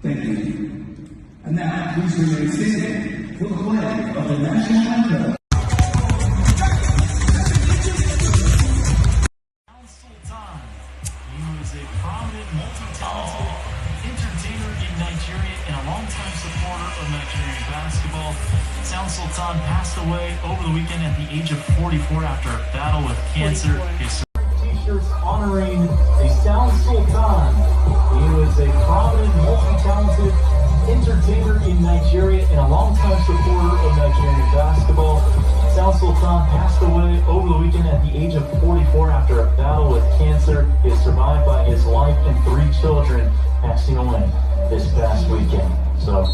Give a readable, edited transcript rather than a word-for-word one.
Thank you. And now, please remain standing for the playing of the national anthem. Sound Sultan. He was a prominent, multi-talented entertainer in Nigeria and a longtime supporter of Nigerian basketball. Sound Sultan passed away over the weekend at the age of 44 after a battle with cancer. His t-shirts honoring a Sound Sultan. He was a prominent, multi-talented entertainer in Nigeria and a longtime supporter of Nigerian basketball. Sound Sultan passed away over the weekend at the age of 44 after a battle with cancer. He is survived by his wife and 3 children, passing away this past weekend. So,